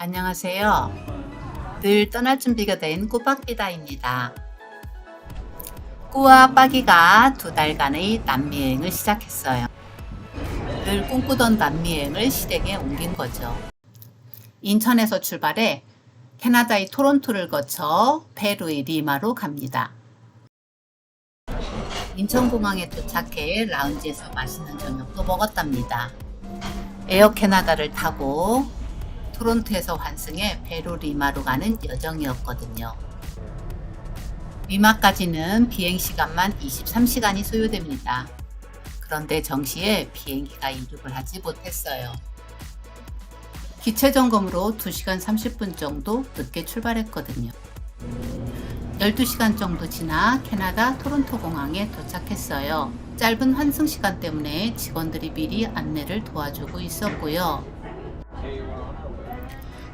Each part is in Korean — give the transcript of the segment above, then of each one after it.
안녕하세요. 늘 떠날 준비가 된 꾸박비다입니다. 꾸와 빠기가 2달간의 남미여행을 시작했어요. 늘 꿈꾸던 남미여행을 실행에 옮긴 거죠. 인천에서 출발해 캐나다의 토론토를 거쳐 페루의 리마로 갑니다. 인천공항에 도착해 라운지에서 맛있는 저녁도 먹었답니다. 에어 캐나다를 타고 토론토에서 환승해 페루 리마로 가는 여정이었거든요. 리마까지는 비행시간만 23시간이 소요됩니다. 그런데 정시에 비행기가 이륙을 하지 못했어요. 기체 점검으로 2시간 30분 정도 늦게 출발했거든요. 12시간 정도 지나 캐나다 토론토 공항에 도착했어요. 짧은 환승 시간 때문에 직원들이 미리 안내를 도와주고 있었고요.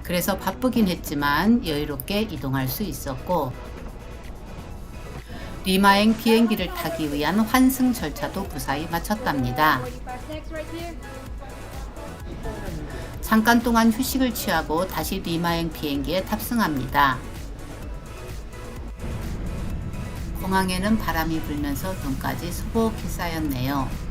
그래서 바쁘긴 했지만 여유롭게 이동할 수 있었고, 리마행 비행기를 타기 위한 환승 절차도 무사히 마쳤답니다. 잠깐 동안 휴식을 취하고 다시 리마행 비행기에 탑승합니다. 공항에는 바람이 불면서 눈까지 수북히 쌓였네요.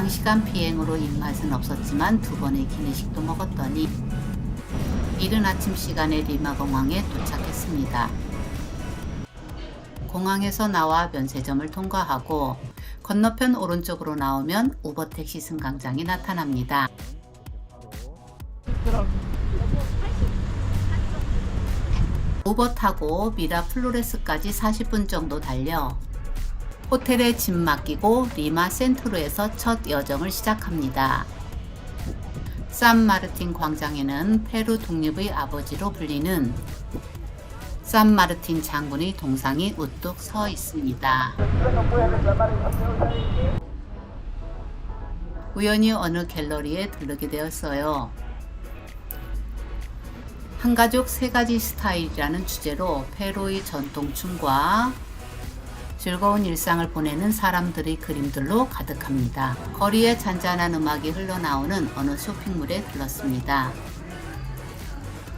장시간 비행으로 입맛은 없었지만 2번의 기내식도 먹었더니 이른 아침 시간에 리마 공항에 도착했습니다. 공항에서 나와 면세점을 통과하고 건너편 오른쪽으로 나오면 우버 택시 승강장이 나타납니다. 우버 타고 미라 플로레스까지 40분 정도 달려 호텔에 짐 맡기고 리마 센트로에서 첫 여정을 시작합니다. 산마르틴 광장에는 페루 독립의 아버지로 불리는 산마르틴 장군의 동상이 우뚝 서 있습니다. 우연히 어느 갤러리에 들르게 되었어요. 한가족 3가지 스타일이라는 주제로 페루의 전통춤과 즐거운 일상을 보내는 사람들의 그림들로 가득합니다. 거리에 잔잔한 음악이 흘러나오는 어느 쇼핑몰에 들렀습니다.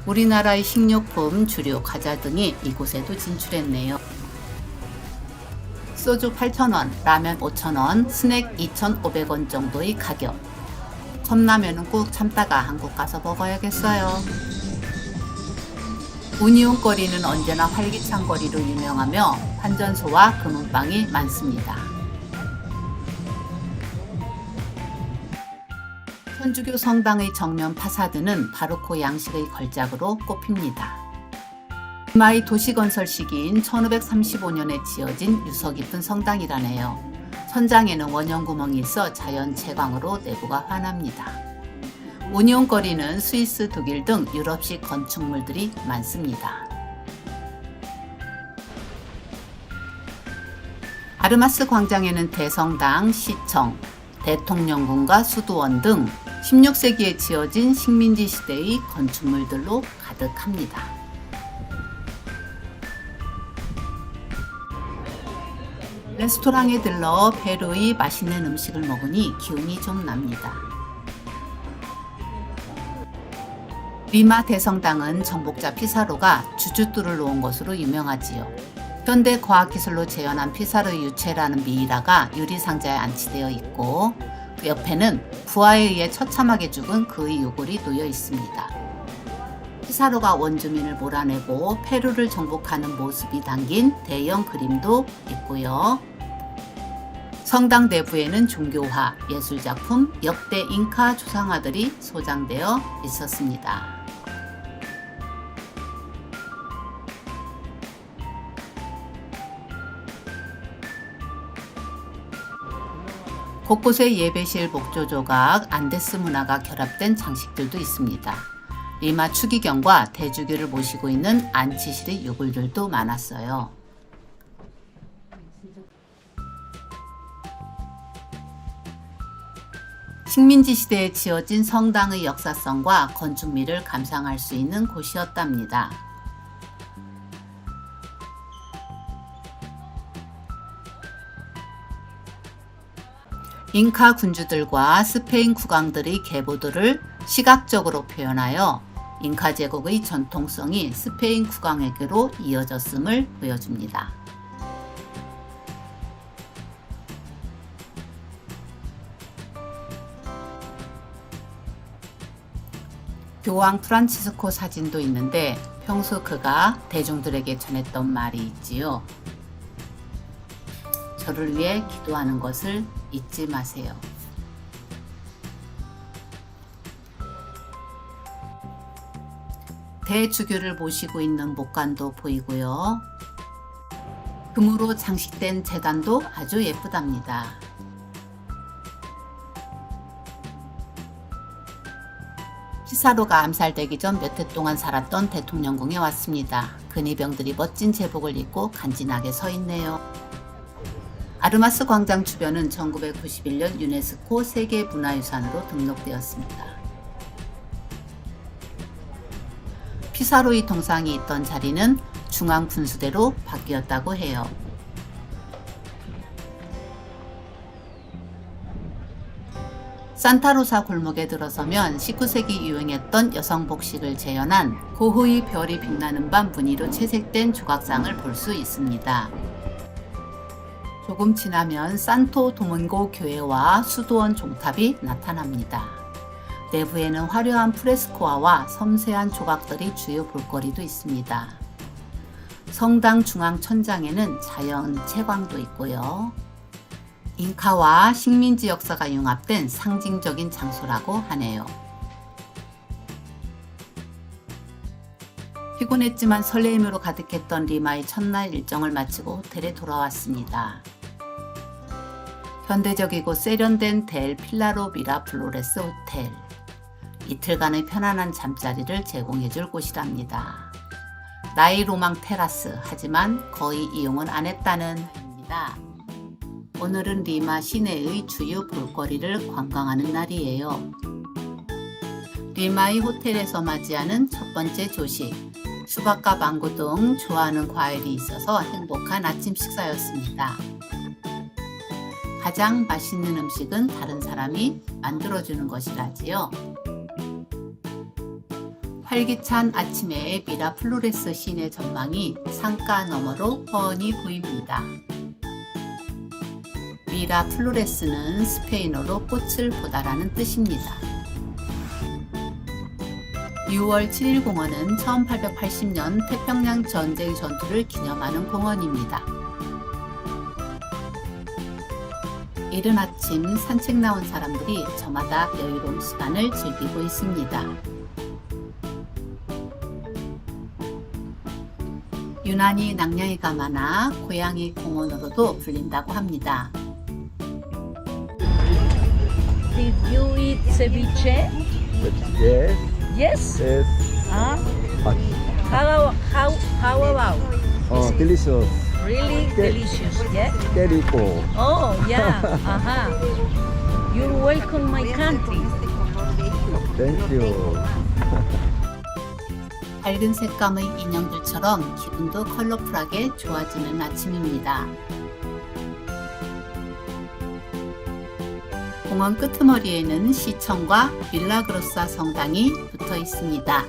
우리나라의 식료품, 주류, 과자 등이 이곳에도 진출했네요. 소주 8,000원, 라면 5,000원, 스낵 2,500원 정도의 가격. 컵라면은 꾹 참다가 한국 가서 먹어야겠어요. 우니온 거리는 언제나 활기찬 거리로 유명하며 환전소와 금은방이 많습니다. 천주교 성당의 정면 파사드는 바로코 양식의 걸작으로 꼽힙니다. 리마의 도시건설 시기인 1535년에 지어진 유서 깊은 성당이라네요. 천장에는 원형구멍이 있어 자연 채광으로 내부가 환합니다. 우니온 거리는 스위스, 독일 등 유럽식 건축물들이 많습니다. 아르마스 광장에는 대성당, 시청, 대통령궁과 수도원 등 16세기에 지어진 식민지 시대의 건축물들로 가득합니다. 레스토랑에 들러 페루의 맛있는 음식을 먹으니 기운이 좀 납니다. 리마 대성당은 정복자 피사로가 주춧돌을 놓은 것으로 유명하지요. 현대 과학기술로 재현한 피사로의 유체라는 미이라가 유리상자에 안치되어 있고, 그 옆에는 부하에 의해 처참하게 죽은 그의 유골이 놓여 있습니다. 피사로가 원주민을 몰아내고 페루를 정복하는 모습이 담긴 대형 그림도 있고요. 성당 내부에는 종교화, 예술작품, 역대 잉카 조상화들이 소장되어 있었습니다. 곳곳에 예배실, 목조 조각, 안데스 문화가 결합된 장식들도 있습니다. 리마 추기경과 대주교를 모시고 있는 안치실의 유골들도 많았어요. 식민지 시대에 지어진 성당의 역사성과 건축미를 감상할 수 있는 곳이었답니다. 잉카 군주들과 스페인 국왕들의 계보들을 시각적으로 표현하여 잉카 제국의 전통성이 스페인 국왕에게로 이어졌음을 보여줍니다. 교황 프란치스코 사진도 있는데 평소 그가 대중들에게 전했던 말이 있지요. 저를 위해 기도하는 것을 잊지 마세요. 대주교를 모시고 있는 목관도 보이고요. 금으로 장식된 제단도 아주 예쁘답니다. 피사로가 암살되기 전 몇 해 동안 살았던 대통령궁에 왔습니다. 근위병들이 멋진 제복을 입고 간지나게 서 있네요. 아르마스 광장 주변은 1991년 유네스코 세계문화유산으로 등록되었습니다. 피사로의 동상이 있던 자리는 중앙분수대로 바뀌었다고 해요. 산타로사 골목에 들어서면 19세기 유행했던 여성 복식을 재현한 고흐의 별이 빛나는 밤 무늬로 채색된 조각상을 볼 수 있습니다. 조금 지나면 산토 도문고 교회와 수도원 종탑이 나타납니다. 내부에는 화려한 프레스코화와 섬세한 조각들이 주요 볼거리도 있습니다. 성당 중앙 천장에는 자연 채광도 있고요. 잉카와 식민지 역사가 융합된 상징적인 장소라고 하네요. 피곤했지만 설레임으로 가득했던 리마의 첫날 일정을 마치고 호텔에 돌아왔습니다. 현대적이고 세련된 델 필라로 미라플로레스 호텔. 이틀간의 편안한 잠자리를 제공해줄 곳이랍니다. 나이 로망 테라스, 하지만 거의 이용은 안 했다는 말입니다. 오늘은 리마 시내의 주요 볼거리를 관광하는 날이에요. 리마의 호텔에서 맞이하는 첫 번째 조식, 수박과 망고 등 좋아하는 과일이 있어서 행복한 아침 식사였습니다. 가장 맛있는 음식은 다른 사람이 만들어주는 것이라지요. 활기찬 아침에 미라플로레스 시내 전망이 상가 너머로 훤히 보입니다. 미라플로레스는 스페인어로 꽃을 보다라는 뜻입니다. 6월 7일 공원은 1880년 태평양 전쟁 전투를 기념하는 공원입니다. 이른 아침 산책 나온 사람들이 저마다 여유로운 시간을 즐기고 있습니다. 유난히 낭냥이가 많아 고양이 공원으로도 불린다고 합니다. Did you eat ceviche? Yes. Yes. Yes. Huh? Hot. How about? Oh, delicious. Really delicious, yeah? Very cool. Oh, yeah. You're welcome my country. Thank you. 밝은 색감의 인형들처럼 기분도 컬러풀하게 좋아지는 아침입니다. 공원 끄트머리에는 시청과 밀라그로사 성당이 붙어 있습니다.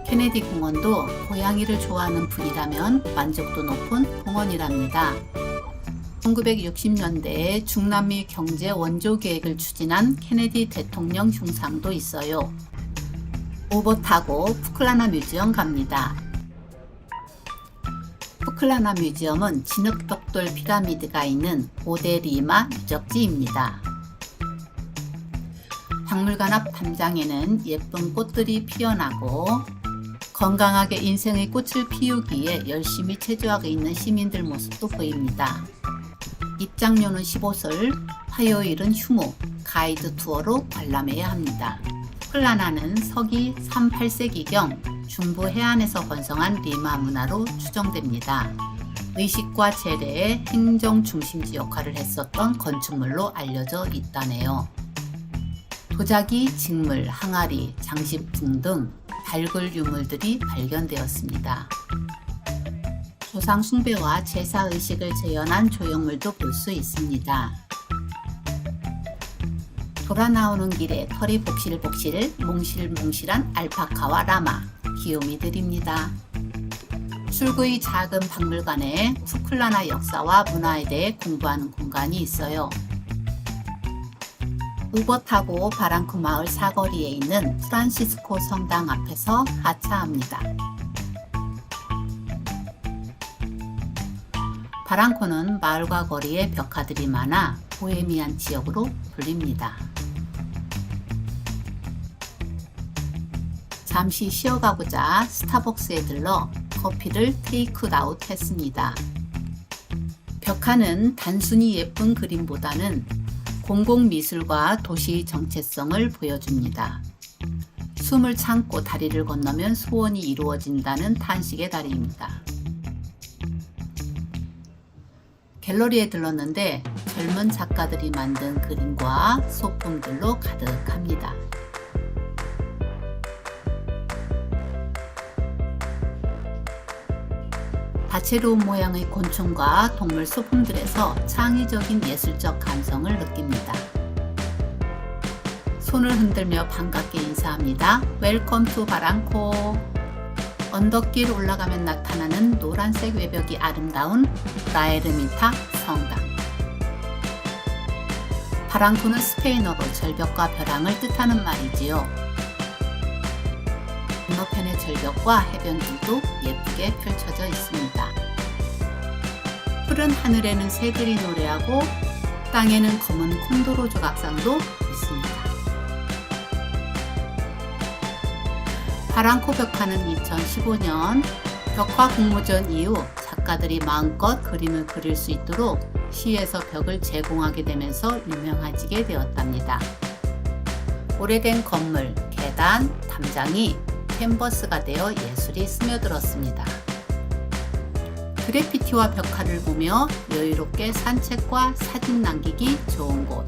케네디 공원도 고양이를 좋아하는 분이라면 만족도 높은 공원이랍니다. 1960년대에 중남미 경제 원조 계획을 추진한 케네디 대통령 흉상도 있어요. 오버 타고 푸클라나 뮤지엄 갑니다. 푸클라나 뮤지엄은 진흙벽돌 피라미드가 있는 고대 리마 유적지입니다. 박물관 앞 담장에는 예쁜 꽃들이 피어나고 건강하게 인생의 꽃을 피우기에 열심히 체조하고 있는 시민들 모습도 보입니다. 입장료는 15솔, 화요일은 휴무, 가이드 투어로 관람해야 합니다. 푸클라나는 서기 3, 8세기경 중부 해안에서 번성한 리마 문화로 추정됩니다. 의식과 재래의 행정 중심지 역할을 했었던 건축물로 알려져 있다네요. 도자기, 직물, 항아리, 장식품 등 발굴 유물들이 발견되었습니다. 조상 숭배와 제사 의식을 재현한 조형물도 볼 수 있습니다. 돌아 나오는 길에 털이 복실복실 몽실몽실한 알파카와 라마, 귀요미들입니다. 출구의 작은 박물관에 투클라나 역사와 문화에 대해 공부하는 공간이 있어요. 우버 타고 바랑쿠 마을 사거리에 있는 프란시스코 성당 앞에서 하차합니다. 바랑쿠는 마을과 거리에 벽화들이 많아 보헤미안 지역으로 불립니다. 잠시 쉬어가고자 스타벅스에 들러 커피를 테이크아웃 했습니다. 벽화는 단순히 예쁜 그림보다는 공공미술과 도시의 정체성을 보여줍니다. 숨을 참고 다리를 건너면 소원이 이루어진다는 탄식의 다리입니다. 갤러리에 들렀는데 젊은 작가들이 만든 그림과 소품들로 가득합니다. 다채로운 모양의 곤충과 동물 소품들에서 창의적인 예술적 감성을 느낍니다. 손을 흔들며 반갑게 인사합니다. 웰컴 투 바랑코. 언덕길 올라가면 나타나는 노란색 외벽이 아름다운 라에르미타 성당. 바랑쿠는 스페인어로 절벽과 벼랑을 뜻하는 말이지요. 건너편의 절벽과 해변들도 예쁘게 펼쳐져 있습니다. 푸른 하늘에는 새들이 노래하고 땅에는 검은 콘도로 조각상도 있습니다. 바랑쿠 벽화는 2015년 벽화 공모전 이후 작가들이 마음껏 그림을 그릴 수 있도록 시에서 벽을 제공하게 되면서 유명해지게 되었답니다. 오래된 건물, 계단, 담장이 캔버스가 되어 예술이 스며들었습니다. 그래피티와 벽화를 보며 여유롭게 산책과 사진 남기기 좋은 곳.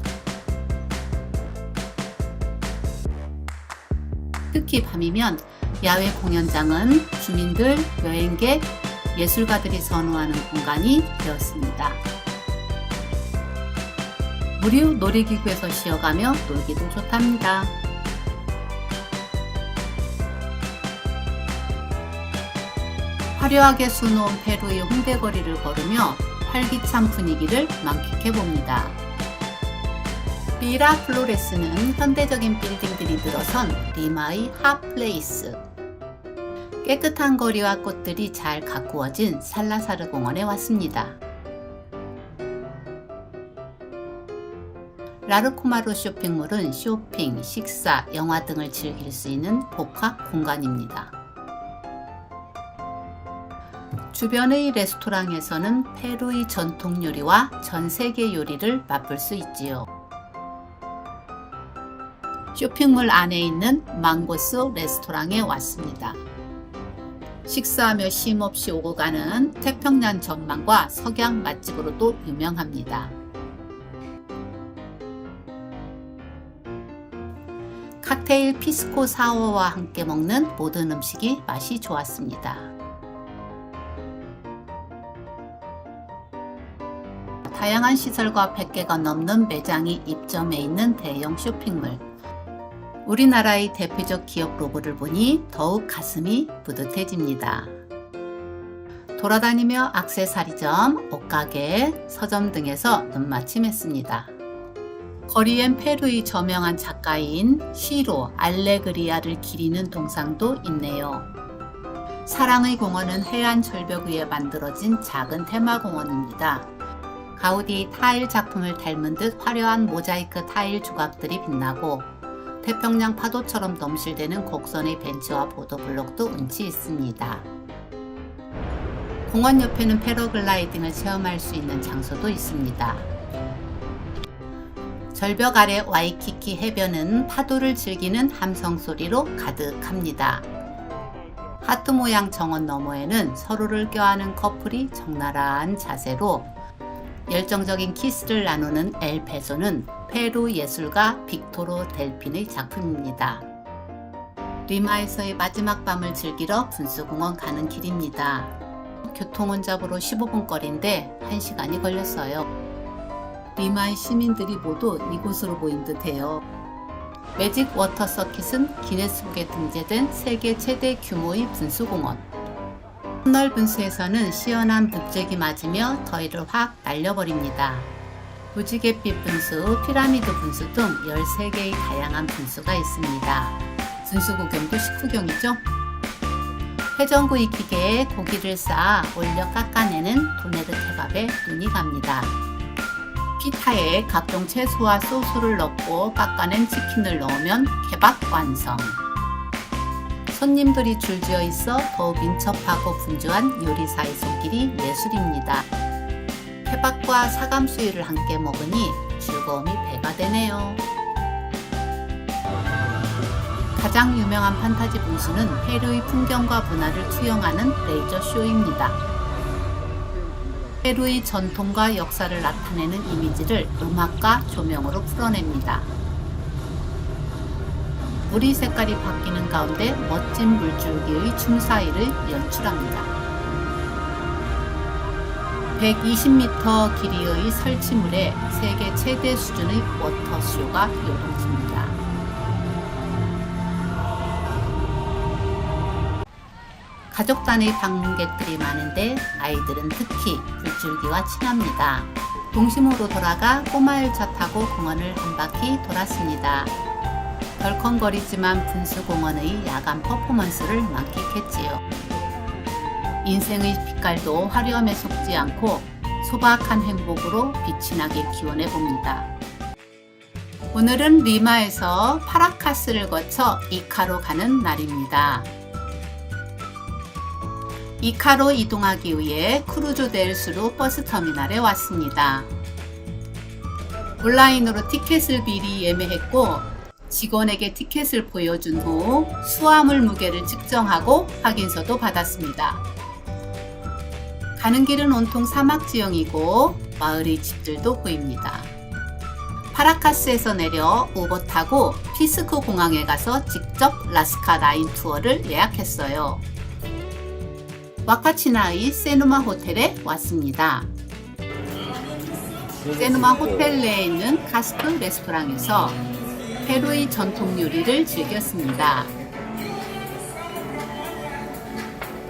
특히 밤이면 야외 공연장은 주민들, 여행객, 예술가들이 선호하는 공간이 되었습니다. 무료 놀이기구에서 쉬어가며 놀기도 좋답니다. 화려하게 수놓은 페루의 홍대거리를 걸으며 활기찬 분위기를 만끽해봅니다. 미라플로레스는 현대적인 빌딩들이 들어선 리마의 핫플레이스. 깨끗한 거리와 꽃들이 잘 가꾸어진 살라사르 공원에 왔습니다. 라르코마루 쇼핑몰은 쇼핑, 식사, 영화 등을 즐길 수 있는 복합 공간입니다. 주변의 레스토랑에서는 페루의 전통 요리와 전 세계 요리를 맛볼 수 있지요. 쇼핑몰 안에 있는 망고스 레스토랑에 왔습니다. 식사하며 쉼없이 오고 가는 태평양 전망과 석양 맛집으로도 유명합니다. 칵테일 피스코 사워와 함께 먹는 모든 음식이 맛이 좋았습니다. 다양한 시설과 100개가 넘는 매장이 입점해 있는 대형 쇼핑몰. 우리나라의 대표적 기업 로고를 보니 더욱 가슴이 뿌듯해집니다. 돌아다니며 액세서리점, 옷가게, 서점 등에서 눈맞춤했습니다. 거리엔 페루의 저명한 작가인 시로 알레그리아를 기리는 동상도 있네요. 사랑의 공원은 해안 절벽 위에 만들어진 작은 테마공원입니다. 가우디 타일 작품을 닮은 듯 화려한 모자이크 타일 조각들이 빛나고 태평양 파도처럼 넘실대는 곡선의 벤치와 보도블록도 운치 있습니다. 공원 옆에는 패러글라이딩을 체험할 수 있는 장소도 있습니다. 절벽 아래 와이키키 해변은 파도를 즐기는 함성 소리로 가득합니다. 하트 모양 정원 너머에는 서로를 껴안은 커플이 적나라한 자세로 열정적인 키스를 나누는 엘 페소는 페루 예술가 빅토로 델핀의 작품입니다. 리마에서의 마지막 밤을 즐기러 분수공원 가는 길입니다. 교통은 잡으로 15분 거리인데 1시간이 걸렸어요. 리마의 시민들이 모두 이곳으로 모인 듯해요. 매직 워터 서킷은 기네스북에 등재된 세계 최대 규모의 분수공원. 넓은 수에서는 시원한 북적이 맞으며 더위를 확 날려버립니다. 무지갯빛 분수, 피라미드 분수 등 13개의 다양한 분수가 있습니다. 분수 구경도 식후경이죠. 회전구이 기계에 고기를 쌓아 올려 깎아내는 도네르 케밥에 눈이 갑니다. 피타에 각종 채소와 소스를 넣고 깎아낸 치킨을 넣으면 케밥 완성. 손님들이 줄지어 있어 더욱 민첩하고 분주한 요리사의 손길이 예술입니다. 케밥과 사감수유를 함께 먹으니 즐거움이 배가 되네요. 가장 유명한 판타지 분수는 페루의 풍경과 문화를 투영하는 레이저 쇼입니다. 페루의 전통과 역사를 나타내는 이미지를 음악과 조명으로 풀어냅니다. 물이 색깔이 바뀌는 가운데 멋진 물줄기의 춤사위를 연출합니다. 120m 길이의 설치물에 세계 최대 수준의 워터쇼가 요동칩니다. 가족 단위 방문객들이 많은데 아이들은 특히 물줄기와 친합니다. 동심으로 돌아가 꼬마 열차 타고 공원을 한 바퀴 돌았습니다. 덜컹거리지만 분수공원의 야간 퍼포먼스를 만끽했지요. 인생의 빛깔도 화려함에 속지 않고 소박한 행복으로 빛이 나길 기원해 봅니다. 오늘은 리마에서 파라카스를 거쳐 이카로 가는 날입니다. 이카로 이동하기 위해 크루즈 델 수루 버스터미널에 왔습니다. 온라인으로 티켓을 미리 예매했고 직원에게 티켓을 보여준 후 수화물 무게를 측정하고 확인서도 받았습니다. 가는 길은 온통 사막 지형이고 마을의 집들도 보입니다. 파라카스에서 내려 우버 타고 피스코 공항에 가서 직접 라스카 라인 투어를 예약했어요. 와카치나의 세누마 호텔에 왔습니다. 세누마 호텔 내에 있는 카스크 레스토랑에서 페루의 전통 요리를 즐겼습니다.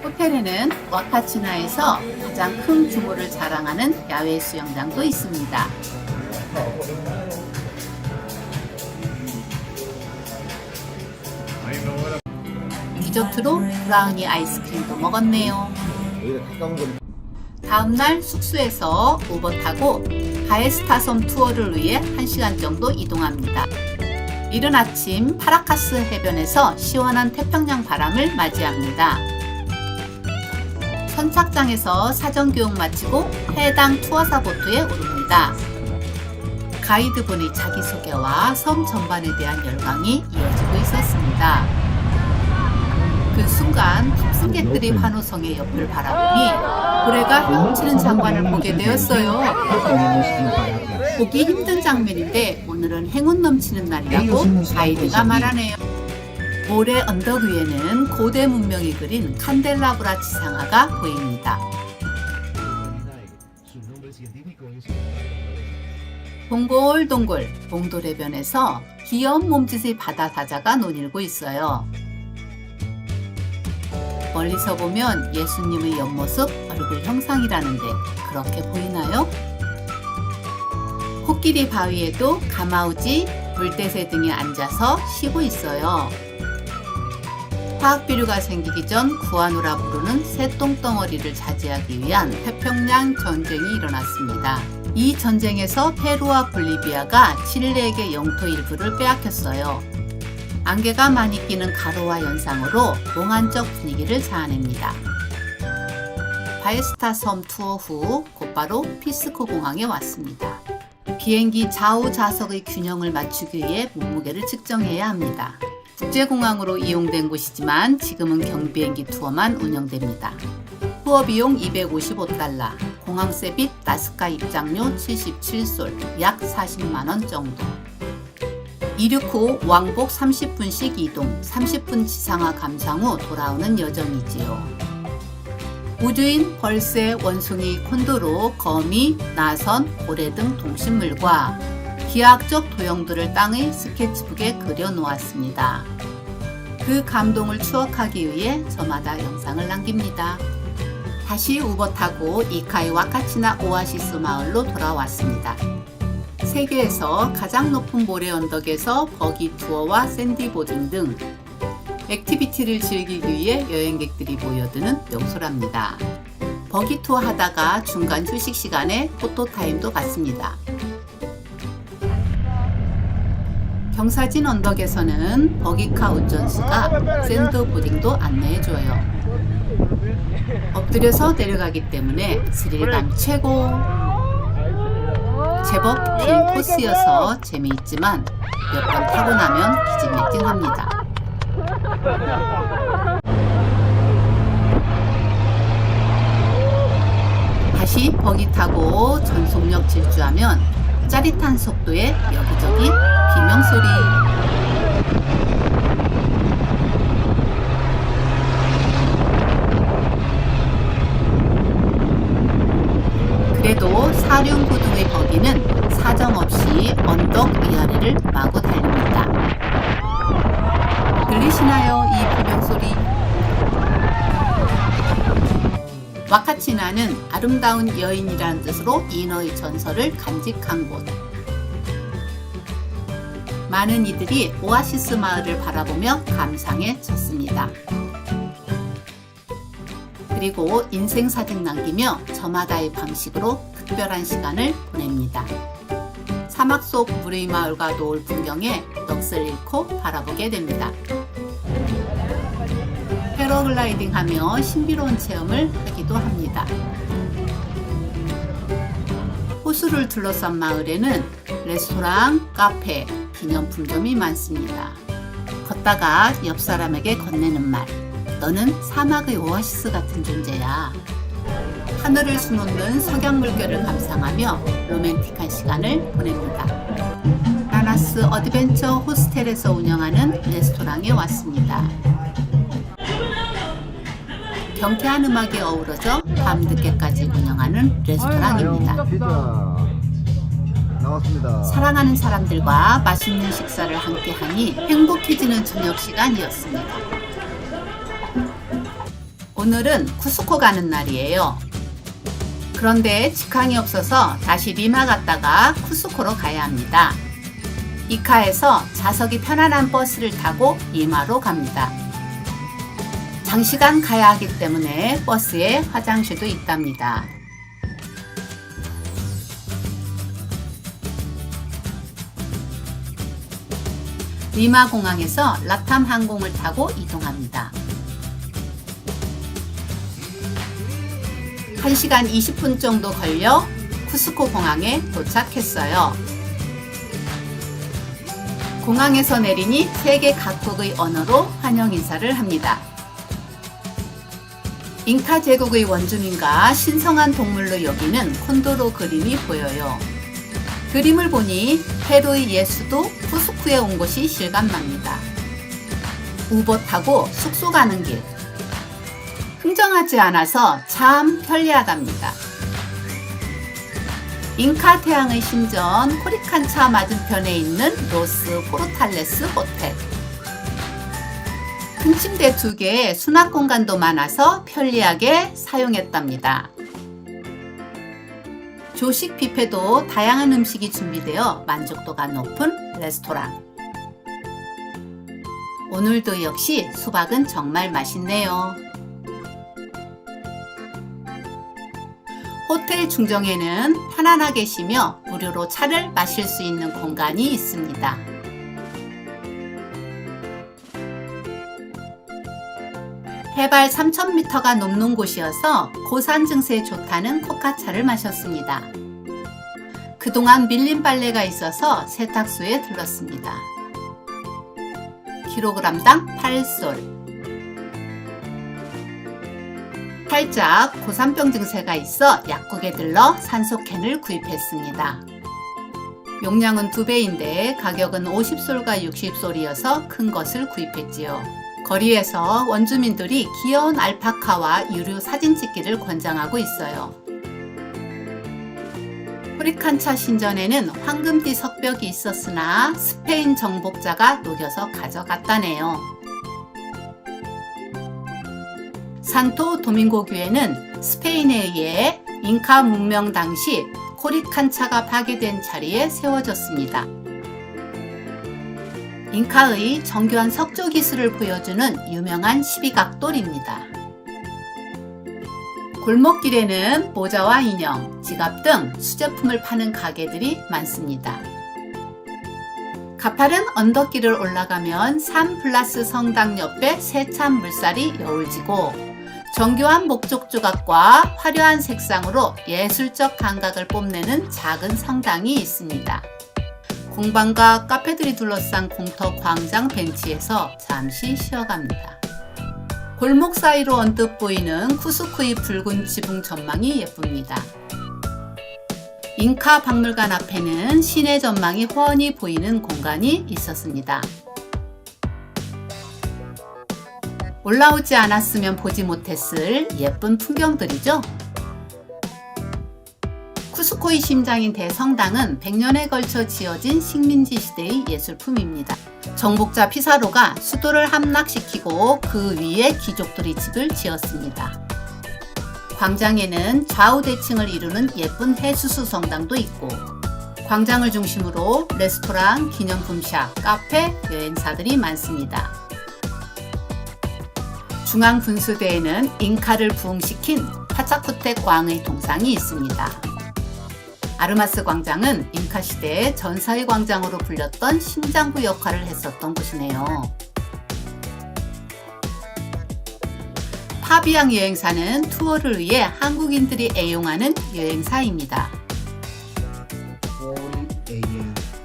호텔에는 와카치나에서 가장 큰 규모를 자랑하는 야외 수영장도 있습니다. 디저트로 브라우니 아이스크림도 먹었네요. 다음날 숙소에서 우버 타고 바에스타 섬 투어를 위해 1시간 정도 이동합니다. 이른 아침 파라카스 해변에서 시원한 태평양 바람을 맞이합니다. 선착장에서 사전교육 마치고 해당 투어사 보트에 오릅니다. 가이드분의 자기소개와 섬 전반에 대한 열광이 이어지고 있었습니다. 그 순간 탑승객들이 환호성의 옆을 바라보니 고래가 헤엄치는 장관을 보게 되었어요. 보기 힘든 장면인데 오늘은 행운 넘치는 날이라고 가이드가 말하네요. 모래 언덕 위에는 고대 문명이 그린 칸델라브라 지상화가 보입니다. 동글동글 봉도래변에서 귀여운 몸짓의 바다 사자가 논일고 있어요. 멀리서 보면 예수님의 옆모습, 얼굴 형상이라는데 그렇게 보이나요? 코끼리 바위에도 가마우지, 물대새 등이 앉아서 쉬고 있어요. 화학비류가 생기기 전 구아누라 부르는 새똥덩어리를 차지하기 위한 태평양 전쟁이 일어났습니다. 이 전쟁에서 페루와 볼리비아가 칠레에게 영토 일부를 빼앗겼어요. 안개가 많이 끼는 가로와 연상으로 몽환적 분위기를 자아냅니다. 바에스타 섬 투어 후 곧바로 피스코 공항에 왔습니다. 비행기 좌우 좌석의 균형을 맞추기 위해 몸무게를 측정해야 합니다. 국제공항으로 이용된 곳이지만 지금은 경비행기 투어만 운영됩니다. 투어 비용 255달러, 공항세 빚 나스카 입장료 77솔, 약 40만원 정도. 이륙 후 왕복 30분씩 이동, 30분 지상화 감상 후 돌아오는 여정이지요. 우주인, 벌새, 원숭이, 콘도로, 거미, 나선, 고래 등 동식물과 기하학적 도형들을 땅의 스케치북에 그려 놓았습니다. 그 감동을 추억하기 위해 저마다 영상을 남깁니다. 다시 우버 타고 이카이 와카치나 오아시스 마을로 돌아왔습니다. 세계에서 가장 높은 모래 언덕에서 버기 투어와 샌디보딩 등 액티비티를 즐기기 위해 여행객들이 모여드는 명소랍니다. 버기 투어 하다가 중간 휴식 시간에 포토타임도 갖습니다. 경사진 언덕에서는 버기카 운전수가 샌드보딩도 안내해줘요. 엎드려서 내려가기 때문에 스릴감 최고! 제법 긴 코스여서 재미있지만 몇 번 타고 나면 기진맥진합니다. 다시 버기 타고 전속력 질주하면 짜릿한 속도에 여기저기 비명소리. 그래도 사륜구동의 버기는 사정없이 언덕 위아래를 마구 달립니다. 들리시나요? 이 비명소리. 와카치나는 아름다운 여인이라는 뜻으로 인어의 전설을 간직한 곳. 많은 이들이 오아시스 마을을 바라보며 감상에 쳤습니다. 그리고 인생사진 남기며 저마다의 방식으로 특별한 시간을 보냅니다. 사막 속 물의 마을과 노을 풍경에 넋을 잃고 바라보게 됩니다. 패러글라이딩 하며 신비로운 체험을 하기도 합니다. 호수를 둘러싼 마을에는 레스토랑, 카페, 기념품점이 많습니다. 걷다가 옆 사람에게 건네는 말, 너는 사막의 오아시스 같은 존재야. 하늘을 수놓는 석양 물결을 감상하며 로맨틱한 시간을 보냅니다. 나나스 어드벤처 호스텔에서 운영하는 레스토랑에 왔습니다. 경쾌한 음악에 어우러져 밤늦게까지 운영하는 레스토랑입니다. 피자 나왔습니다. 사랑하는 사람들과 맛있는 식사를 함께하니 행복해지는 저녁 시간이었습니다. 오늘은 쿠스코 가는 날이에요. 그런데 직항이 없어서 다시 리마 갔다가 쿠스코로 가야 합니다. 이카에서 좌석이 편안한 버스를 타고 리마로 갑니다. 장시간 가야 하기 때문에 버스에 화장실도 있답니다. 리마 공항에서 라탐 항공을 타고 이동합니다. 1시간 20분 정도 걸려 쿠스코 공항에 도착했어요. 공항에서 내리니 세계 각국의 언어로 환영 인사를 합니다. 잉카 제국의 원주민과 신성한 동물로 여기는 콘도로 그림이 보여요. 그림을 보니 페루의 예수도 쿠스코에 온 것이 실감납니다. 우버 타고 숙소 가는 길. 흥정하지 않아서 참 편리하답니다. 잉카 태양의 신전 코리칸차 맞은편에 있는 로스 포르탈레스 호텔. 큰 침대 2개에 수납 공간도 많아서 편리하게 사용했답니다. 조식 뷔페도 다양한 음식이 준비되어 만족도가 높은 레스토랑. 오늘도 역시 수박은 정말 맛있네요. 호텔 중정에는 편안하게 쉬며 무료로 차를 마실 수 있는 공간이 있습니다. 해발 3,000m가 넘는 곳이어서 고산 증세에 좋다는 코카차를 마셨습니다. 그동안 밀린 빨래가 있어서 세탁소에 들렀습니다. 킬로그램당 8솔. 살짝 고산병 증세가 있어 약국에 들러 산소캔을 구입했습니다. 용량은 2배인데 가격은 50솔과 60솔이어서 큰 것을 구입했지요. 거리에서 원주민들이 귀여운 알파카와 유료 사진 찍기를 권장하고 있어요. 코리칸차 신전에는 황금띠 석벽이 있었으나 스페인 정복자가 녹여서 가져갔다네요. 산토 도밍고 교회는 스페인에 의해 잉카 문명 당시 코리칸차가 파괴된 자리에 세워졌습니다. 잉카의 정교한 석조 기술을 보여주는 유명한 12각돌입니다. 골목길에는 모자와 인형, 지갑 등 수제품을 파는 가게들이 많습니다. 가파른 언덕길을 올라가면 산블라스 성당 옆에 세찬 물살이 여울지고 정교한 목적 조각과 화려한 색상으로 예술적 감각을 뽐내는 작은 성당이 있습니다. 공방과 카페들이 둘러싼 공터 광장 벤치에서 잠시 쉬어갑니다. 골목 사이로 언뜻 보이는 쿠스코의 붉은 지붕 전망이 예쁩니다. 잉카 박물관 앞에는 시내 전망이 훤히 보이는 공간이 있었습니다. 올라오지 않았으면 보지 못했을 예쁜 풍경들이죠. 쿠스코의 심장인 대성당은 100년에 걸쳐 지어진 식민지 시대의 예술품입니다. 정복자 피사로가 수도를 함락시키고 그 위에 귀족들이 집을 지었습니다. 광장에는 좌우 대칭을 이루는 예쁜 해수수 성당도 있고 광장을 중심으로 레스토랑, 기념품샵, 카페, 여행사들이 많습니다. 중앙 분수대에는 잉카를 부흥시킨 파차쿠텍 왕의 동상이 있습니다. 아르마스 광장은 잉카 시대의 전사의 광장으로 불렸던 심장부 역할을 했었던 곳이네요. 파비앙 여행사는 투어를 위해 한국인들이 애용하는 여행사입니다.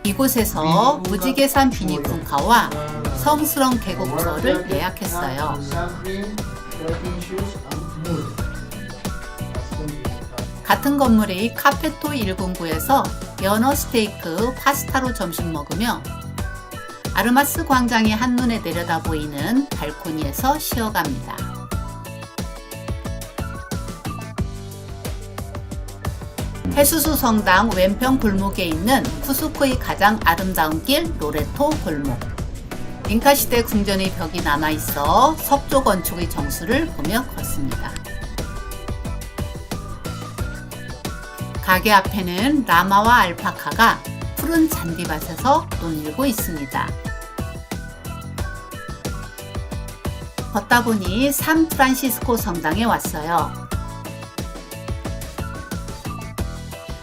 이곳에서 무지개산 비니쿵카와 성스러운 계곡 투어를 예약했어요. 같은 건물의 카페토 109에서 연어 스테이크, 파스타로 점심 먹으며 아르마스 광장이 한눈에 내려다 보이는 발코니에서 쉬어갑니다. 해수수 성당 왼편 골목에 있는 쿠스코의 가장 아름다운 길 로레토 골목. 잉카 시대 궁전의 벽이 남아있어 석조 건축의 정수를 보며 걷습니다. 가게 앞에는 라마와 알파카가 푸른 잔디밭에서 논일고 있습니다. 걷다 보니 산프란시스코 성당에 왔어요.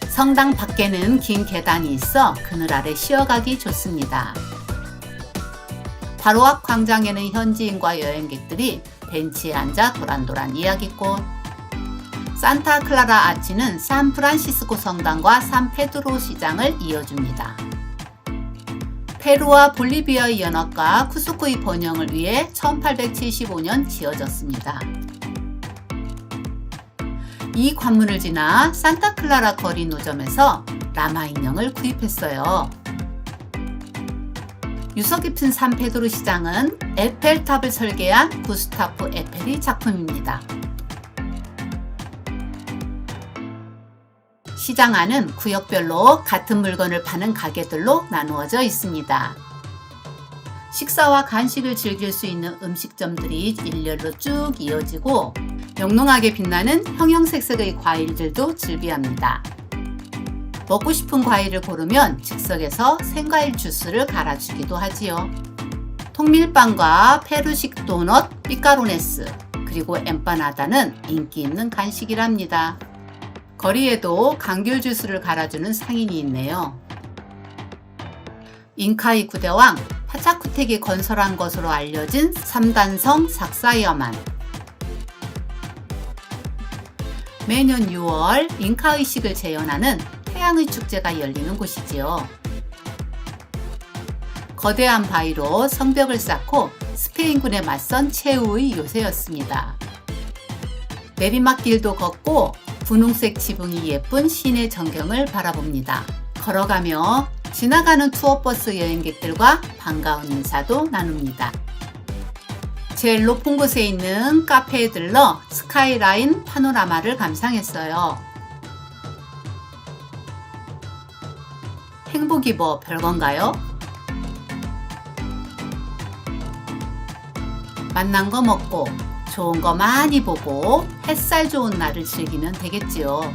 성당 밖에는 긴 계단이 있어 그늘 아래 쉬어가기 좋습니다. 바로 앞 광장에는 현지인과 여행객들이 벤치에 앉아 도란도란 이야기꽃. 산타클라라 아치는 산프란시스코 성당과 산페드로 시장을 이어줍니다. 페루와 볼리비아의 연합과 쿠스코의 번영을 위해 1875년 지어졌습니다. 이 관문을 지나 산타클라라 거리 노점에서 라마 인형을 구입했어요. 유서 깊은 산페드로 시장은 에펠탑을 설계한 구스타프 에펠의 작품입니다. 시장 안은 구역별로 같은 물건을 파는 가게들로 나누어져 있습니다. 식사와 간식을 즐길 수 있는 음식점들이 일렬로 쭉 이어지고 영롱하게 빛나는 형형색색의 과일들도 즐비합니다. 먹고 싶은 과일을 고르면 즉석에서 생과일 주스를 갈아주기도 하지요. 통밀빵과 페루식 도넛, 삐까로네스, 그리고 엠파나다는 인기 있는 간식이랍니다. 거리에도 감귤 주스를 갈아주는 상인이 있네요. 잉카의 9대왕 파차쿠텍이 건설한 것으로 알려진 3단성 삭사야만. 매년 6월 잉카의식을 재현하는 태양의 축제가 열리는 곳이지요. 거대한 바위로 성벽을 쌓고 스페인군에 맞선 최후의 요새였습니다. 내리막길도 걷고 분홍색 지붕이 예쁜 시내 전경을 바라봅니다. 걸어가며 지나가는 투어버스 여행객들과 반가운 인사도 나눕니다. 제일 높은 곳에 있는 카페에 들러 스카이라인 파노라마를 감상했어요. 행복이 뭐 별건가요? 맛난 거 먹고 좋은 거 많이 보고 햇살 좋은 날을 즐기면 되겠지요.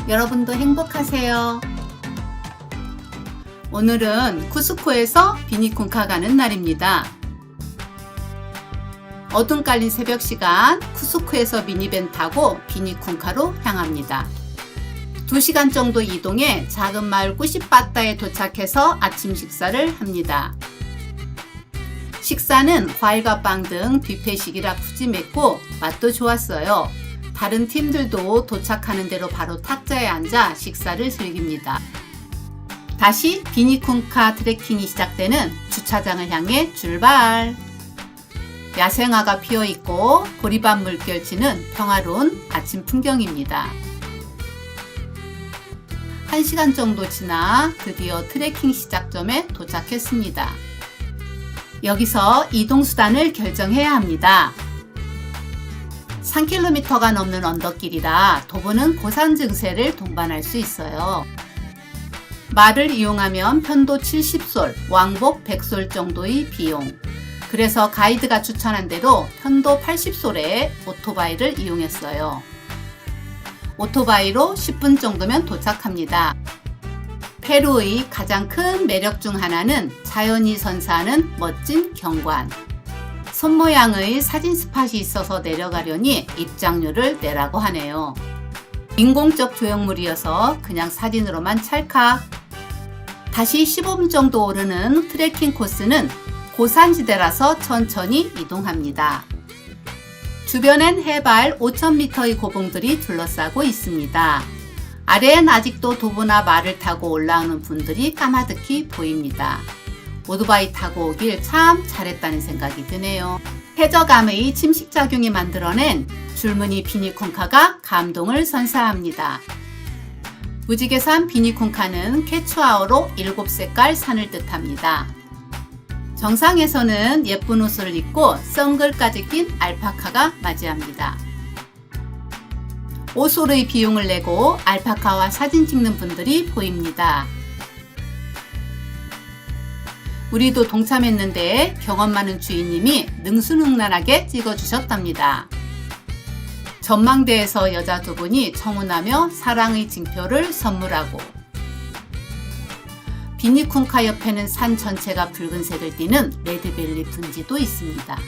여러분도 행복하세요. 오늘은 쿠스코에서 비니쿤카 가는 날입니다. 어둠 깔린 새벽 시간 쿠스코에서 미니밴 타고 비니쿤카로 향합니다. 2시간 정도 이동해 작은 마을 꾸시빠따에 도착해서 아침 식사를 합니다. 식사는 과일과 빵 등 뷔페식이라 푸짐했고 맛도 좋았어요. 다른 팀들도 도착하는 대로 바로 탁자에 앉아 식사를 즐깁니다. 다시 비니쿤카 트레킹이 시작되는 주차장을 향해 출발! 야생화가 피어있고 보리밥 물결 치는 평화로운 아침 풍경입니다. 1시간 정도 지나 드디어 트레킹 시작점에 도착했습니다. 여기서 이동수단을 결정해야 합니다. 3km가 넘는 언덕길이라 도보는 고산 증세를 동반할 수 있어요. 말을 이용하면 편도 70솔, 왕복 100솔 정도의 비용. 그래서 가이드가 추천한 대로 편도 80솔의 오토바이를 이용했어요. 오토바이로 10분 정도면 도착합니다. 페루의 가장 큰 매력 중 하나는 자연이 선사하는 멋진 경관. 손 모양의 사진 스팟이 있어서 내려가려니 입장료를 내라고 하네요. 인공적 조형물이어서 그냥 사진으로만 찰칵. 다시 15분 정도 오르는 트레킹 코스는 고산지대라서 천천히 이동합니다. 주변엔 해발 5,000m의 고봉들이 둘러싸고 있습니다. 아래엔 아직도 도보나 말을 타고 올라오는 분들이 까마득히 보입니다. 오토바이 타고 오길 참 잘했다는 생각이 드네요. 해저감의 침식작용이 만들어낸 줄무늬 비니쿤카가 감동을 선사합니다. 무지개산 비니쿤카는 케추아어로 7색깔 산을 뜻합니다. 정상에서는 예쁜 옷을 입고 선글까지 낀 알파카가 맞이합니다. 오솔의 비용을 내고 알파카와 사진 찍는 분들이 보입니다. 우리도 동참했는데 경험 많은 주인님이 능수능란하게 찍어주셨답니다. 전망대에서 여자 2분이 청혼하며 사랑의 징표를 선물하고 비니쿤카 옆에는 산 전체가 붉은색을 띠는 레드벨리 분지도 있습니다.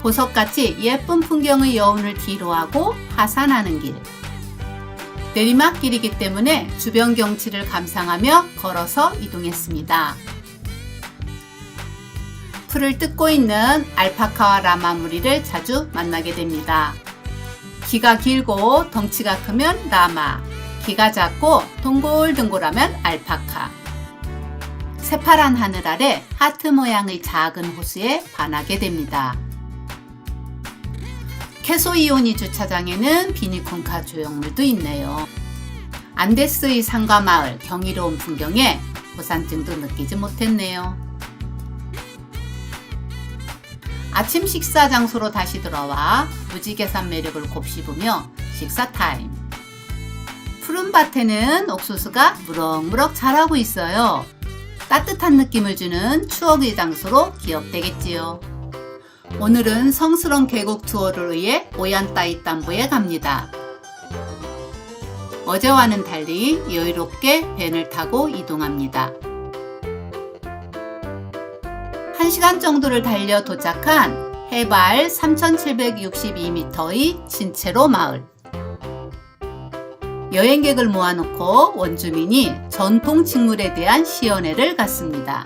보석같이 예쁜 풍경의 여운을 뒤로하고 하산하는 길. 내리막길이기 때문에 주변 경치를 감상하며 걸어서 이동했습니다. 풀을 뜯고 있는 알파카와 라마 무리를 자주 만나게 됩니다. 귀가 길고 덩치가 크면 라마, 귀가 작고 동글동글하면 알파카. 새파란 하늘 아래 하트 모양의 작은 호수에 반하게 됩니다. 케소이오니 주차장에는 비니쿤카 조형물도 있네요. 안데스의 산과 마을 경이로운 풍경에 고산증도 느끼지 못했네요. 아침 식사 장소로 다시 들어와 무지개산 매력을 곱씹으며 식사 타임. 푸른 밭에는 옥수수가 무럭무럭 자라고 있어요. 따뜻한 느낌을 주는 추억의 장소로 기억되겠지요. 오늘은 성스러운 계곡 투어를 위해 오얀따이땀부에 갑니다. 어제와는 달리 여유롭게 밴을 타고 이동합니다. 1시간 정도를 달려 도착한 해발 3,762m의 친체로 마을. 여행객을 모아놓고 원주민이 전통 식물에 대한 시연회를 갖습니다.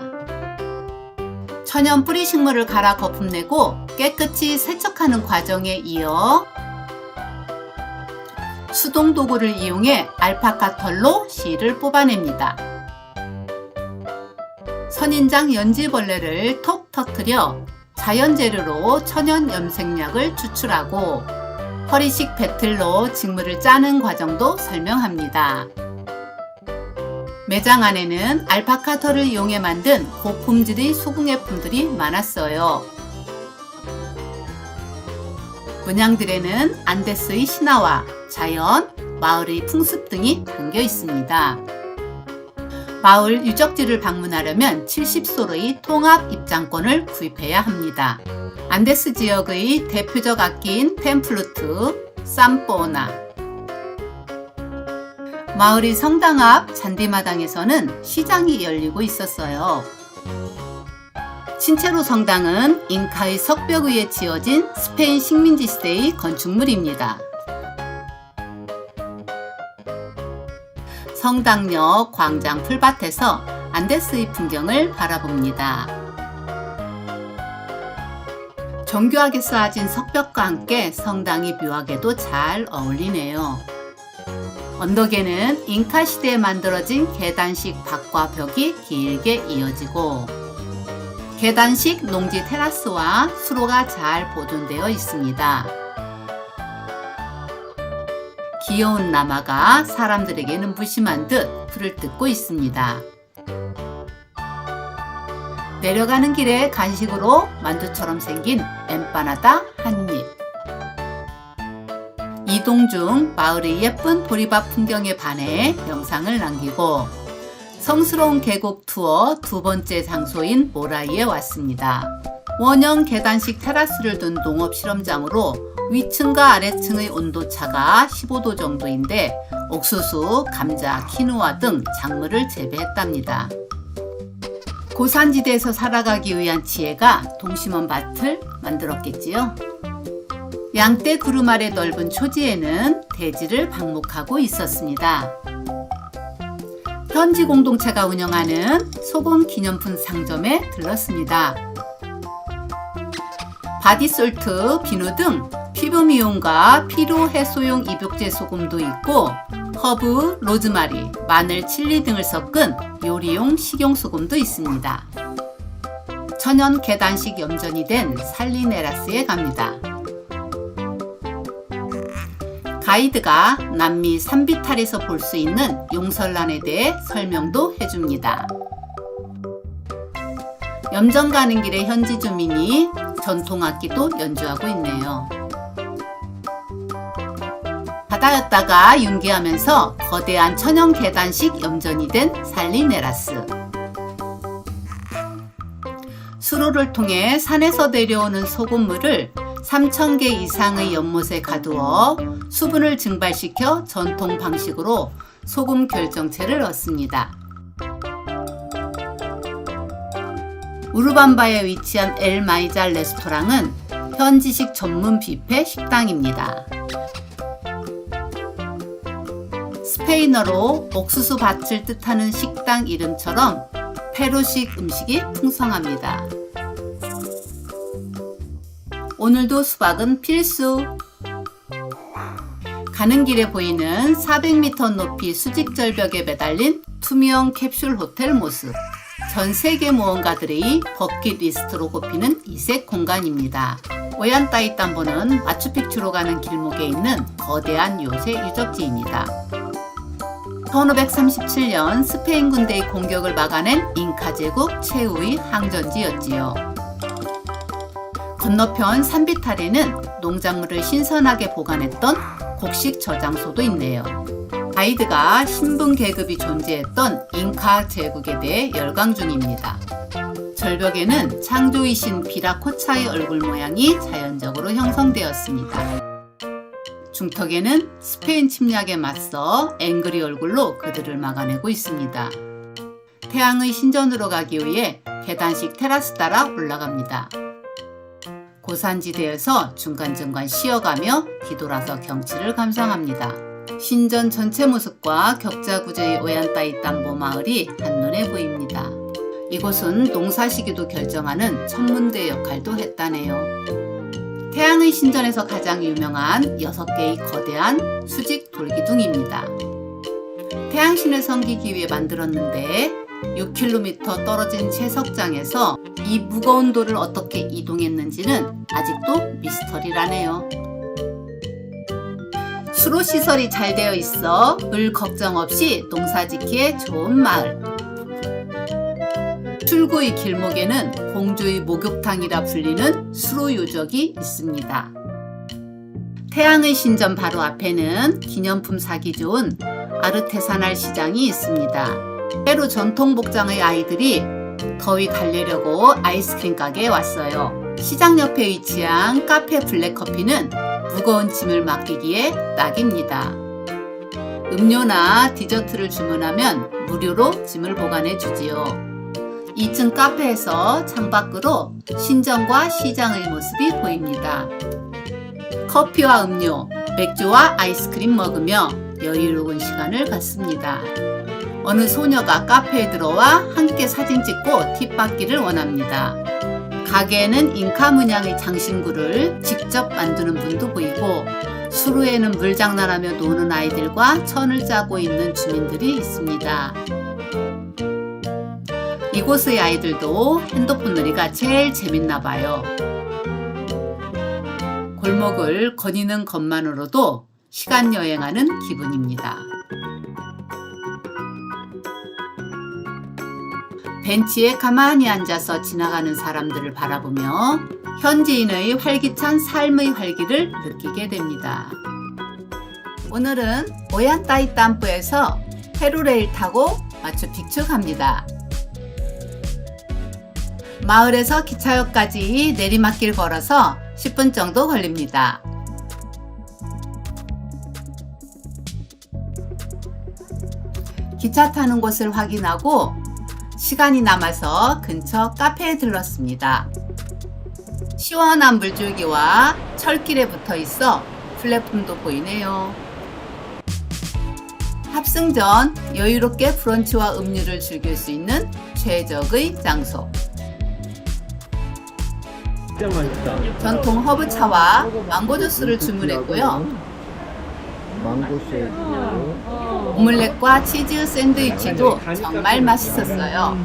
천연 뿌리 식물을 갈아 거품내고 깨끗이 세척하는 과정에 이어 수동 도구를 이용해 알파카 털로 실을 뽑아냅니다. 선인장 연지벌레를 톡 터뜨려 자연 재료로 천연 염색약을 추출하고 허리식 배틀로 직물을 짜는 과정도 설명합니다. 매장 안에는 알파카 털을 이용해 만든 고품질의 수공예품들이 많았어요. 문양들에는 안데스의 신화와 자연, 마을의 풍습 등이 담겨 있습니다. 마을 유적지를 방문하려면 70솔의 통합 입장권을 구입해야 합니다. 안데스 지역의 대표적 악기인 템플루트, 삼포나. 마을의 성당 앞 잔디마당에서는 시장이 열리고 있었어요. 신체로 성당은 잉카의 석벽 위에 지어진 스페인 식민지 시대의 건축물입니다. 성당역 광장 풀밭에서 안데스의 풍경을 바라봅니다. 정교하게 쌓아진 석벽과 함께 성당이 묘하게도 잘 어울리네요. 언덕에는 잉카 시대에 만들어진 계단식 밭과 벽이 길게 이어지고 계단식 농지 테라스와 수로가 잘 보존되어 있습니다. 귀여운 나마가 사람들에게는 무심한 듯 풀을 뜯고 있습니다. 내려가는 길에 간식으로 만두처럼 생긴 엠파나다 한 입. 이동 중 마을의 예쁜 보리밭 풍경에 반해 영상을 남기고 성스러운 계곡 투어 두 번째 장소인 모라이에 왔습니다. 원형 계단식 테라스를 둔 농업 실험장으로 위층과 아래층의 온도차가 15도 정도인데 옥수수, 감자, 키누아 등 작물을 재배했답니다. 고산지대에서 살아가기 위한 지혜가 동심원 밭을 만들었겠지요. 양떼 구름 아래 넓은 초지에는 대지를 방목하고 있었습니다. 현지 공동체가 운영하는 소금 기념품 상점에 들렀습니다. 바디솔트, 비누 등 피부 미용과 피로 해소용 입욕제 소금도 있고 허브, 로즈마리, 마늘, 칠리 등을 섞은 요리용 식용소금도 있습니다. 천연 계단식 염전이 된 살리네라스에 갑니다. 가이드가 남미 산비탈에서 볼 수 있는 용설란에 대해 설명도 해줍니다. 염전 가는 길에 현지 주민이 전통악기도 연주하고 있네요. 바다였다가 융기하면서 거대한 천연 계단식 염전이 된 살리네라스. 수로를 통해 산에서 내려오는 소금물을 3,000개 이상의 연못에 가두어 수분을 증발시켜 전통 방식으로 소금 결정체를 얻습니다. 우르밤바에 위치한 엘 마이잘 레스토랑은 현지식 전문 뷔페 식당입니다. 스페인어로 옥수수 밭을 뜻하는 식당 이름처럼 페루식 음식이 풍성합니다. 오늘도 수박은 필수! 가는 길에 보이는 400m 높이 수직절벽에 매달린 투명 캡슐 호텔 모습. 전 세계 모험가들의 버킷리스트로 꼽히는 이색 공간입니다. 오얀따이땀보는 마추픽추로 가는 길목에 있는 거대한 요새 유적지입니다. 1537년 스페인 군대의 공격을 막아낸 잉카 제국 최후의 항전지였지요. 건너편 산비탈에는 농작물을 신선하게 보관했던 곡식 저장소도 있네요. 가이드가 신분 계급이 존재했던 잉카 제국에 대해 열강 중입니다. 절벽에는 창조이신 비라코차의 얼굴 모양이 자연적으로 형성되었습니다. 중턱에는 스페인 침략에 맞서 앵그리 얼굴로 그들을 막아내고 있습니다. 태양의 신전으로 가기 위해 계단식 테라스 따라 올라갑니다. 고산지대에서 중간중간 쉬어가며 뒤돌아서 경치를 감상합니다. 신전 전체 모습과 격자 구조의 오얀따이땀보 마을이 한눈에 보입니다. 이곳은 농사 시기도 결정하는 천문대 역할도 했다네요. 태양의 신전에서 가장 유명한 6개의 거대한 수직 돌기둥입니다. 태양신을 섬기기 위해 만들었는데 6km 떨어진 채석장에서 이 무거운 돌을 어떻게 이동했는지는 아직도 미스터리라네요. 수로 시설이 잘 되어 있어 물 걱정 없이 농사짓기에 좋은 마을. 출구의 길목에는 공주의 목욕탕이라 불리는 수로 요적이 있습니다. 태양의 신전 바로 앞에는 기념품 사기 좋은 아르테사날 시장이 있습니다. 페루 전통 복장의 아이들이 더위 달래려고 아이스크림 가게에 왔어요. 시장 옆에 위치한 카페 블랙커피는 무거운 짐을 맡기기에 딱입니다. 음료나 디저트를 주문하면 무료로 짐을 보관해 주지요. 2층 카페에서 창밖으로 신전과 시장의 모습이 보입니다. 커피와 음료, 맥주와 아이스크림 먹으며 여유로운 시간을 갖습니다. 어느 소녀가 카페에 들어와 함께 사진 찍고 팁 받기를 원합니다. 가게에는 잉카 문양의 장신구를 직접 만드는 분도 보이고 수루에는 물장난하며 노는 아이들과 천을 짜고 있는 주민들이 있습니다. 이곳의 아이들도 핸드폰 놀이가 제일 재밌나 봐요. 골목을 거니는 것만으로도 시간 여행하는 기분입니다. 벤치에 가만히 앉아서 지나가는 사람들을 바라보며 현지인의 활기찬 삶의 활기를 느끼게 됩니다. 오늘은 오얀따이땀뿌에서 페루레일 타고 마추픽추 갑니다. 마을에서 기차역까지 내리막길 걸어서 10분 정도 걸립니다. 기차 타는 곳을 확인하고 시간이 남아서 근처 카페에 들렀습니다. 시원한 물줄기와 철길에 붙어 있어 플랫폼도 보이네요. 탑승 전 여유롭게 브런치와 음료를 즐길 수 있는 최적의 장소. 진짜 맛있다. 전통 허브차와 망고 주스를 주문했고요. 망고 쉐이크. 오믈렛과 치즈 샌드위치도 정말 맛있었어요.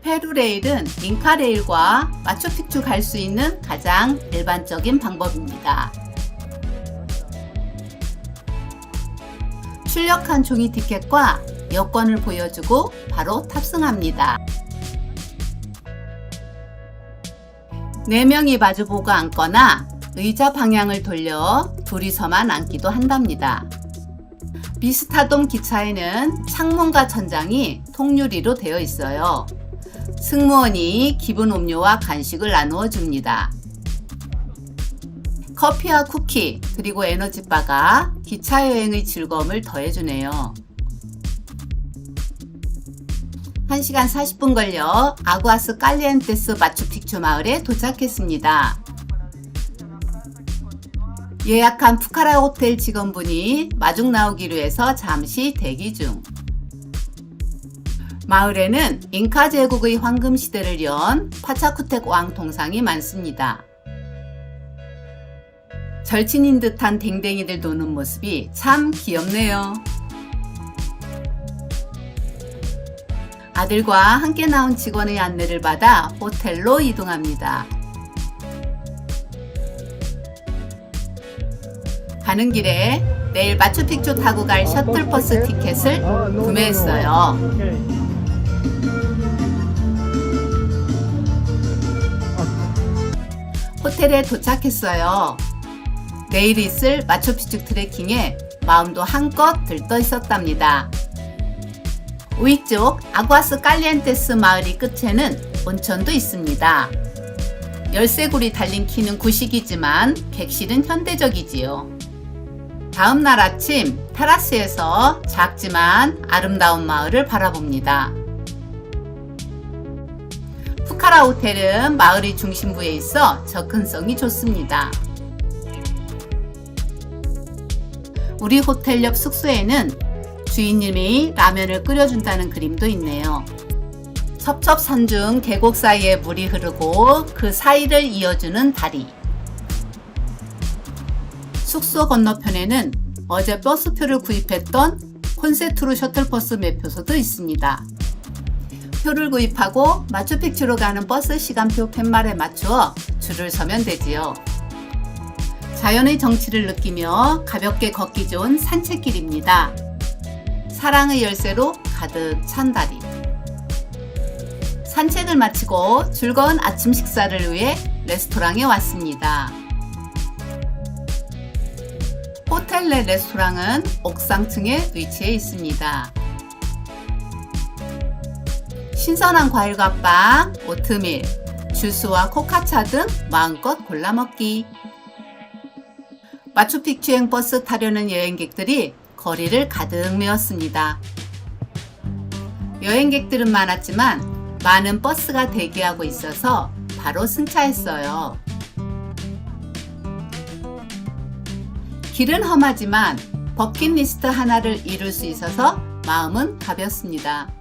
페루레일은 잉카레일과 마추픽추 갈 수 있는 가장 일반적인 방법입니다. 출력한 종이 티켓과 여권을 보여주고 바로 탑승합니다. 4명이 마주보고 앉거나 의자 방향을 돌려 둘이서만 앉기도 한답니다. 비스타돔 기차에는 창문과 천장이 통유리로 되어 있어요. 승무원이 기본 음료와 간식을 나누어 줍니다. 커피와 쿠키 그리고 에너지바가 기차 여행의 즐거움을 더해주네요. 1시간 40분 걸려 아구아스 칼리엔테스 마추픽추 마을에 도착했습니다. 예약한 푸카라 호텔 직원분이 마중 나오기로 해서 잠시 대기 중. 마을에는 잉카 제국의 황금 시대를 연 파차쿠텍 왕 동상이 많습니다. 절친인 듯한 댕댕이들 노는 모습이 참 귀엽네요. 아들과 함께 나온 직원의 안내를 받아 호텔로 이동합니다. 가는 길에 내일 마추픽추 타고 갈 셔틀버스 티켓을 구매했어요. 호텔에 도착했어요. 내일 있을 마추픽추 트레킹에 마음도 한껏 들떠 있었답니다. 위쪽 아구아스 칼리엔테스 마을이 끝에는 온천도 있습니다. 열쇠고리 달린 키는 구식이지만 객실은 현대적이지요. 다음 날 아침 테라스에서 작지만 아름다운 마을을 바라봅니다. 푸카라 호텔은 마을의 중심부에 있어 접근성이 좋습니다. 우리 호텔 옆 숙소에는 주인님이 라면을 끓여준다는 그림도 있네요. 첩첩산중 계곡 사이에 물이 흐르고 그 사이를 이어주는 다리. 숙소 건너편에는 어제 버스표를 구입했던 콘세트루 셔틀버스 매표소도 있습니다. 표를 구입하고 마추픽추로 가는 버스 시간표 팻말에 맞추어 줄을 서면 되지요. 자연의 정취를 느끼며 가볍게 걷기 좋은 산책길입니다. 사랑의 열쇠로 가득 찬 다리. 산책을 마치고 즐거운 아침 식사를 위해 레스토랑에 왔습니다. 호텔 내 레스토랑은 옥상층에 위치해 있습니다. 신선한 과일과 빵, 오트밀, 주스와 코카차 등 마음껏 골라 먹기. 마추픽추행 버스 타려는 여행객들이 거리를 가득 메웠습니다. 여행객들은 많았지만 많은 버스가 대기하고 있어서 바로 승차했어요. 길은 험하지만 버킷리스트 하나를 이룰 수 있어서 마음은 가볍습니다.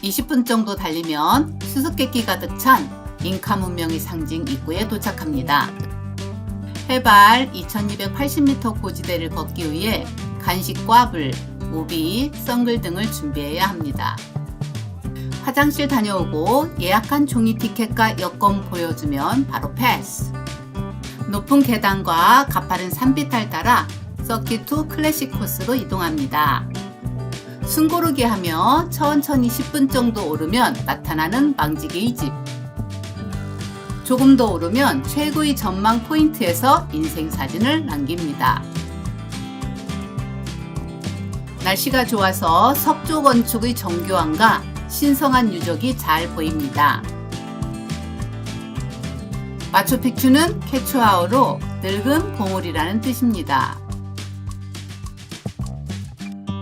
20분 정도 달리면 수수께끼 가득 찬 잉카 문명의 상징 입구에 도착합니다. 해발 2280m 고지대를 걷기 위해 간식과 물, 우비, 선글 등을 준비해야 합니다. 화장실 다녀오고 예약한 종이 티켓과 여권 보여주면 바로 패스. 높은 계단과 가파른 산비탈 따라 서킷2 클래식 코스로 이동합니다. 숨고르기 하며 천천히 10분 정도 오르면 나타나는 망지개의 집. 조금 더 오르면 최고의 전망 포인트에서 인생사진을 남깁니다. 날씨가 좋아서 석조 건축의 정교함과 신성한 유적이 잘 보입니다. 마추픽추는 케추아어로 늙은 봉우리라는 뜻입니다.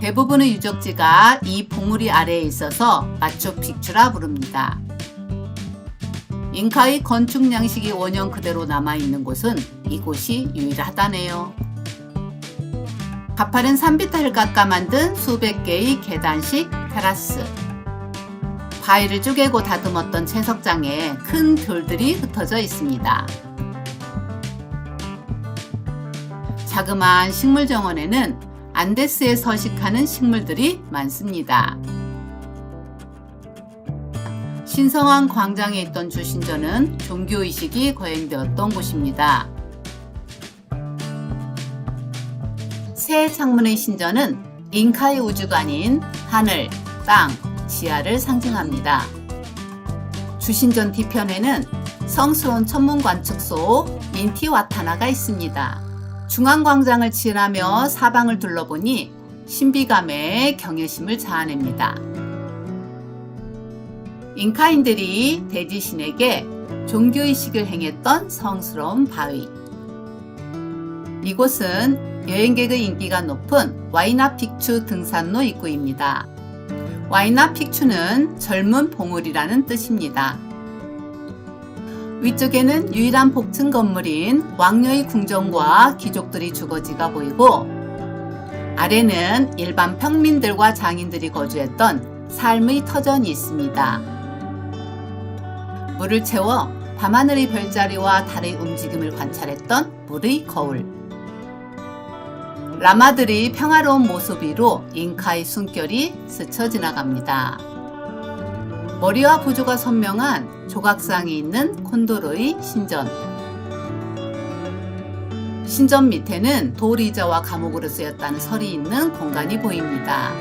대부분의 유적지가 이 봉우리 아래에 있어서 마추픽추라 부릅니다. 잉카의 건축 양식이 원형 그대로 남아있는 곳은 이곳이 유일하다네요. 가파른 산비탈을 깎아 만든 수백 개의 계단식 테라스. 바위를 쪼개고 다듬었던 채석장에 큰 돌들이 흩어져 있습니다. 자그마한 식물 정원에는 안데스에 서식하는 식물들이 많습니다. 신성한 광장에 있던 주신전은 종교의식이 거행되었던 곳입니다. 새 창문의 신전은 잉카의 우주관인 하늘, 땅, 지하를 상징합니다. 주신전 뒤편에는 성스러운 천문관측소 인티와타나가 있습니다. 중앙광장을 지나며 사방을 둘러보니 신비감에 경외심을 자아냅니다. 잉카인들이 대지신에게 종교의식을 행했던 성스러운 바위. 이곳은 여행객의 인기가 높은 와이나픽추 등산로 입구입니다. 와이나픽추는 젊은 봉우리라는 뜻입니다. 위쪽에는 유일한 복층 건물인 왕녀의 궁전과 귀족들이 주거지가 보이고, 아래는 일반 평민들과 장인들이 거주했던 삶의 터전이 있습니다. 물을 채워 밤하늘의 별자리와 달의 움직임을 관찰했던 물의 거울. 라마들이 평화로운 모습 위로 잉카의 숨결이 스쳐 지나갑니다. 머리와 부조가 선명한 조각상이 있는 콘도로의 신전. 신전 밑에는 돌의자와 감옥으로 쓰였다는 설이 있는 공간이 보입니다.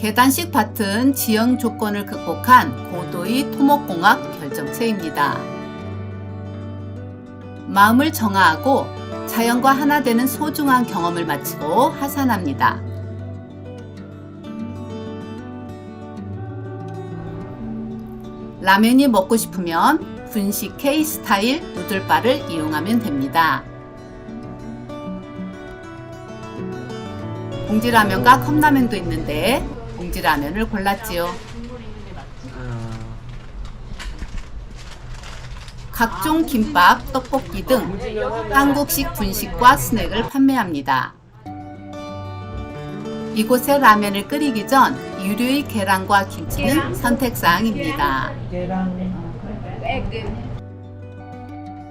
계단식 밭은 지형 조건을 극복한 고도의 토목공학 결정체입니다. 마음을 정화하고 자연과 하나 되는 소중한 경험을 마치고 하산합니다. 라면이 먹고 싶으면 분식 K-스타일 누들바를 이용하면 됩니다. 봉지라면과 컵라면도 있는데 봉지라면을 골랐지요. 각종 김밥, 떡볶이 등 한국식 분식과 스낵을 판매합니다. 이곳의 라면을 끓이기 전 유료의 계란과 김치는 선택사항입니다.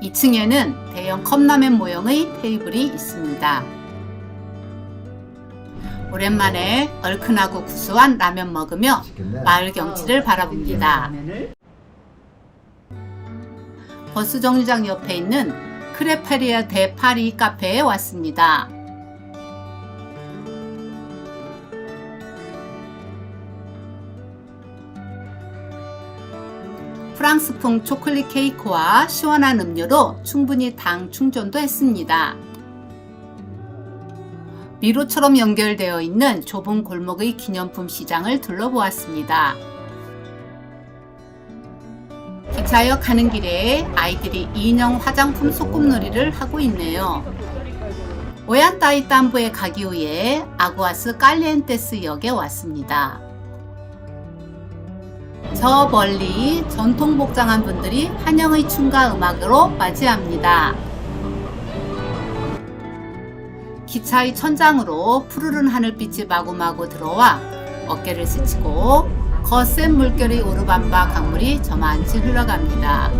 2층에는 대형 컵라면 모형의 테이블이 있습니다. 오랜만에 얼큰하고 구수한 라면 먹으며 마을 경치를 바라봅니다. 버스 정류장 옆에 있는 크레페리아 데 파리 카페에 왔습니다. 프랑스풍 초콜릿 케이크와 시원한 음료로 충분히 당 충전도 했습니다. 미로처럼 연결되어 있는 좁은 골목의 기념품 시장을 둘러보았습니다. 기차역 가는 길에 아이들이 인형 화장품 소꿉놀이를 하고 있네요. 오얀타이탐부에 가기 위해 아구아스 깔리엔테스 역에 왔습니다. 저 멀리 전통 복장한 분들이 환영의 춤과 음악으로 맞이합니다. 기차의 천장으로 푸르른 하늘빛이 마구마구 들어와 어깨를 스치고 거센 물결이 오르반바 강물이 저만치 흘러갑니다.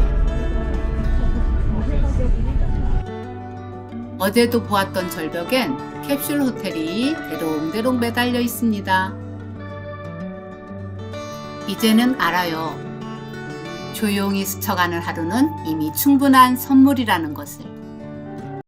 어제도 보았던 절벽엔 캡슐 호텔이 대롱대롱 매달려 있습니다. 이제는 알아요. 조용히 스쳐가는 하루는 이미 충분한 선물이라는 것을.